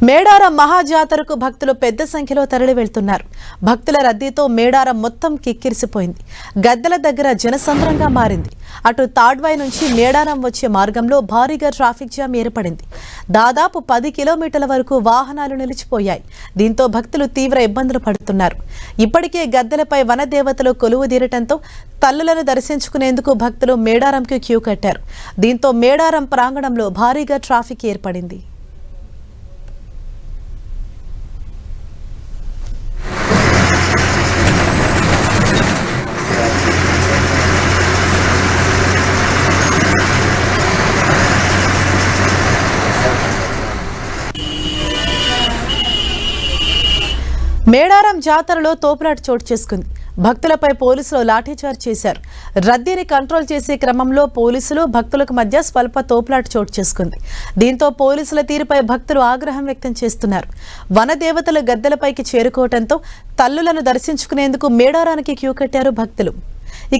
మేడారం మహాజాతరకు భక్తులు పెద్ద సంఖ్యలో తరలి వెళ్తున్నారు. భక్తుల రద్దీతో మేడారం మొత్తం కిక్కిరిసిపోయింది. గద్దెల దగ్గర జనసంద్రంగా మారింది. అటు తాడ్వాయి నుంచి మేడారం వచ్చే మార్గంలో భారీగా ట్రాఫిక్ జామ్ ఏర్పడింది. దాదాపు 10 కిలోమీటర్ల వరకు వాహనాలు నిలిచిపోయాయి. దీంతో భక్తులు తీవ్ర ఇబ్బందులు పడుతున్నారు. ఇప్పటికే గద్దెలపై వనదేవతలు కొలువుదీరటంతో తల్లులను దర్శించుకునేందుకు భక్తులు మేడారంకి క్యూ కట్టారు. దీంతో మేడారం ప్రాంగణంలో భారీగా ట్రాఫిక్ ఏర్పడింది. మేడారం జాతరలో తోపులాట చోటు చేసుకుంది. భక్తులపై పోలీసులు లాఠీచార్జ్ చేశారు. రద్దీని కంట్రోల్ చేసే క్రమంలో పోలీసులు భక్తులకు మధ్య స్వల్ప తోపులాట చోటు చేసుకుంది. దీంతో పోలీసుల తీరుపై భక్తులు ఆగ్రహం వ్యక్తం చేస్తున్నారు. వనదేవతలు గద్దెలపైకి చేరుకోవడంతో తల్లులను దర్శించుకునేందుకు మేడారానికి క్యూ కట్టారు భక్తులు.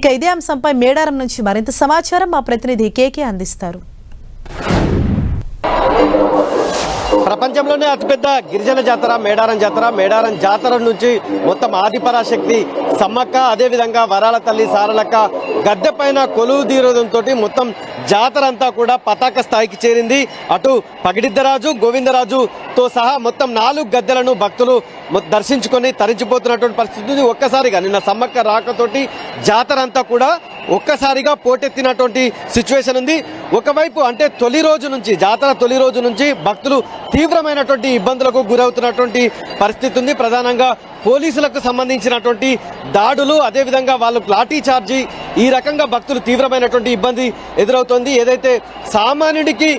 ఇక ఇదే అంశంపై మేడారం నుంచి మరింత సమాచారం మా ప్రతినిధి కేకే అందిస్తారు. ప్రపంచంలోనే అతిపెద్ద గిరిజన జాతర మేడారం జాతర. మేడారం జాతర నుంచి మొత్తం ఆదిపరాశక్తి సమ్మక్క, అదేవిధంగా వరాల తల్లి సారలక్క గద్దె పైన కొలువు తీరడంతో మొత్తం జాతర అంతా కూడా పతాక స్థాయికి చేరింది. అటు పగిడిద్దరాజు, గోవిందరాజుతో సహా మొత్తం 4 గద్దెలను భక్తులు దర్శించుకొని తరించిపోతున్నటువంటి పరిస్థితి. ఒక్కసారిగా నిన్న సమ్మక్క రాకతోటి జాతర అంతా కూడా ఒక్కసారిగా పోటెత్తినటువంటి సిచ్యువేషన్ ఉంది. ఒకవైపు అంటే జాతర తొలి రోజు నుంచి భక్తులు తీవ్రమైనటువంటి ఇబ్బందులకు గురవుతున్నటువంటి పరిస్థితి ఉంది. ప్రధానంగా పోలీసులకు సంబంధించినటువంటి దాడులు, అదేవిధంగా వాళ్ళకు లాఠీ చార్జీ, ఈ రకంగా భక్తులు తీవ్రమైనటువంటి ఇబ్బంది ఎదురవుతోంది. ఏదైతే సామాన్యుడికి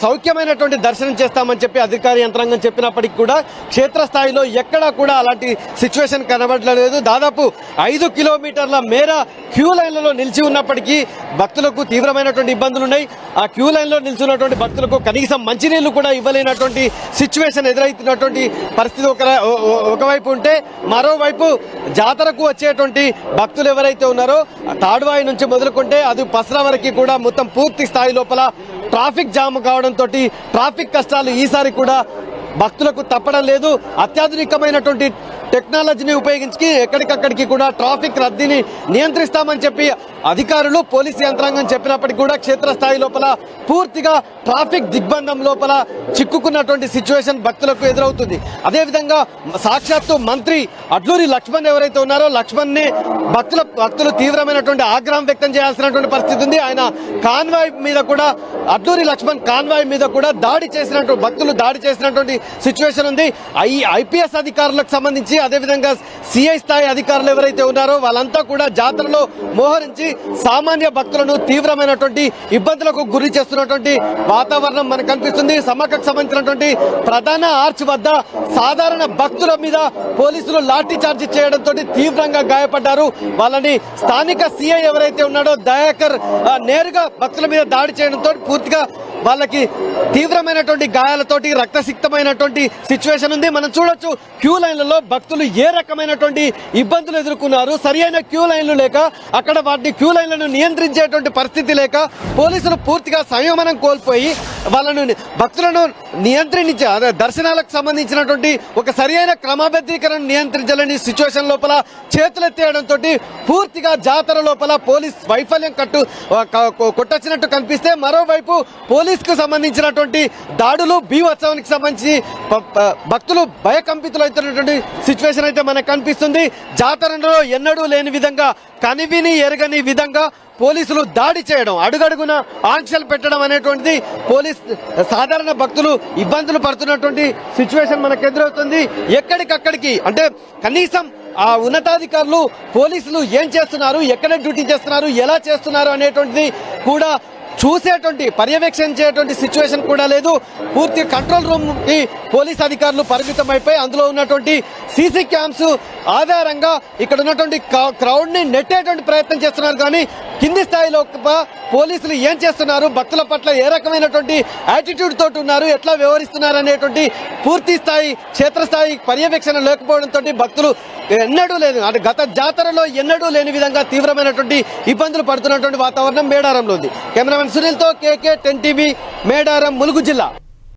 సౌఖ్యమైనటువంటి దర్శనం చేస్తామని చెప్పి అధికార యంత్రాంగం చెప్పినప్పటికీ కూడా క్షేత్రస్థాయిలో ఎక్కడా కూడా అలాంటి సిచ్యువేషన్ కనబడలేదు. దాదాపు 5 కిలోమీటర్ల మేర క్యూ లైన్లలో నిలిచి ఉన్నప్పటికీ భక్తులకు తీవ్రమైనటువంటి ఇబ్బందులు ఉన్నాయి. ఆ క్యూ లైన్లో నిలిచినటువంటి భక్తులకు కనీసం మంచినీళ్లు కూడా ఇవ్వలేనటువంటి సిచ్యువేషన్ ఎదురవుతున్నటువంటి పరిస్థితి ఒకవైపు ఉంటే, మరోవైపు జాతరకు వచ్చేటువంటి భక్తులు ఎవరైతే ఉన్నారో తాడ్వాయి నుంచి మొదలుకుంటే అది పసరా వరకు కూడా మొత్తం పూర్తి స్థాయి లోపల ట్రాఫిక్ జామ్ కావడంతో ట్రాఫిక్ కష్టాలు ఈసారి కూడా భక్తులకు తప్పడం లేదు. అత్యాధునికమైనటువంటి టెక్నాలజీని ఉపయోగించి ఎక్కడికక్కడికి కూడా ట్రాఫిక్ రద్దీని నియంత్రిస్తామని చెప్పి అధికారులు, పోలీసు యంత్రాంగం చెప్పినప్పటికీ కూడా క్షేత్రస్థాయి లోపల పూర్తిగా ట్రాఫిక్ దిగ్బంధం లోపల చిక్కుకున్నటువంటి సిచ్యువేషన్ భక్తులకు ఎదురవుతుంది. అదేవిధంగా సాక్షాత్తు మంత్రి అడ్లూరి లక్ష్మణ్ ఎవరైతే ఉన్నారో లక్ష్మణ్ని భక్తులు తీవ్రమైనటువంటి ఆగ్రహం వ్యక్తం చేయాల్సినటువంటి పరిస్థితి ఉంది. ఆయన కాన్వాయ్ మీద కూడా, అడ్లూరి లక్ష్మణ్ కాన్వాయ్ మీద కూడా భక్తులు దాడి చేసినటువంటి సిచ్యువేషన్ ఉంది. ఐపీఎస్ అధికారులకు సంబంధించి, అదేవిధంగా సిఐ స్థాయి అధికారులు ఎవరైతే ఉన్నారో వాళ్ళంతా కూడా జాతరలో మోహరించి సామాన్య భక్తులను తీవ్రమైనటువంటి ఇబ్బందులకు గురి చేస్తున్నటువంటి వాతావరణం మనకు కనిపిస్తుంది. సమ్మక్కకు సంబంధించినటువంటి ప్రధాన ఆర్చ్ వద్ద సాధారణ భక్తుల మీద పోలీసులు లాఠీ చార్జీ చేయడంతో తీవ్రంగా గాయపడ్డారు. వాళ్ళని స్థానిక సిఐ ఎవరైతే ఉన్నాడో దయాకర్ నేరుగా భక్తుల మీద దాడి చేయడంతో పూర్తిగా వాళ్ళకి తీవ్రమైనటువంటి గాయాలతోటి రక్తసిక్తమైనటువంటి సిచ్యువేషన్ ఉంది. మనం చూడొచ్చు క్యూ లైన్లలో భక్తులు ఏ రకమైనటువంటి ఇబ్బందులు ఎదుర్కొన్నారు. సరి అయిన క్యూ లైన్లు లేక, అక్కడ వాటిని క్యూ లైన్లను నియంత్రించేటువంటి పరిస్థితి లేక పోలీసులు పూర్తిగా సంయమనం కోల్పోయి భక్తులను నియంత్రించి దర్శనాలకు సంబంధించినటువంటి ఒక సరి అయిన క్రమబద్ధీకరణ నియంత్రించాలని సిచ్యువేషన్ లోపల చేతులెత్తేయడంతో పూర్తిగా జాతర లోపల పోలీస్ వైఫల్యం కొట్టొచ్చినట్టు కనిపిస్తే, మరోవైపు పోలీసుకు సంబంధించినటువంటి దాడులు, బీభత్సవానికి సంబంధించి భక్తులు భయకంపితులవుతున్నటువంటి సిచ్యువేషన్ అయితే మనకు కనిపిస్తుంది. జాతరలో ఎన్నడూ లేని విధంగా, కనివిని ఎరగని విధంగా పోలీసులు దాడి చేయడం, అడుగడుగున ఆంక్షలు పెట్టడం అనేటువంటిది సాధారణ భక్తులు ఇబ్బందులు పడుతున్నటువంటి సిచ్యువేషన్ మనకు ఎదురవుతుంది. ఎక్కడికక్కడికి అంటే కనీసం ఆ ఉన్నతాధికారులు, పోలీసులు ఏం చేస్తున్నారు, ఎక్కడ డ్యూటీ చేస్తున్నారు, ఎలా చేస్తున్నారు అనేటువంటిది కూడా పర్యవేక్షించేటువంటి సిచ్యువేషన్ కూడా లేదు. పూర్తి కంట్రోల్ రూమ్ కి పోలీస్ అధికారులు పరిమితం అయిపోయి అందులో ఉన్నటువంటి సీసీ క్యామ్స్ ఆధారంగా ఇక్కడ ఉన్నటువంటి క్రౌడ్ ని నెట్టేటువంటి ప్రయత్నం చేస్తున్నారు. కానీ కింది స్థాయిలో పోలీసులు ఏం చేస్తున్నారు, భక్తుల పట్ల ఏ రకమైనటువంటి యాటిట్యూడ్ తోటి ఉన్నారు, ఎట్లా వ్యవహరిస్తున్నారు అనేటువంటి పూర్తి స్థాయి క్షేత్రస్థాయి పర్యవేక్షణ లేకపోవడంతో భక్తులు ఎన్నడూ లేదు, అంటే గత జాతరలో ఎన్నడూ లేని విధంగా తీవ్రమైనటువంటి ఇబ్బందులు పడుతున్నటువంటి వాతావరణం మేడారంలో ఉంది. కెమెరామెన్ సునీల్తో కేకే 10 టీవీ, మేడారం, ములుగు జిల్లా.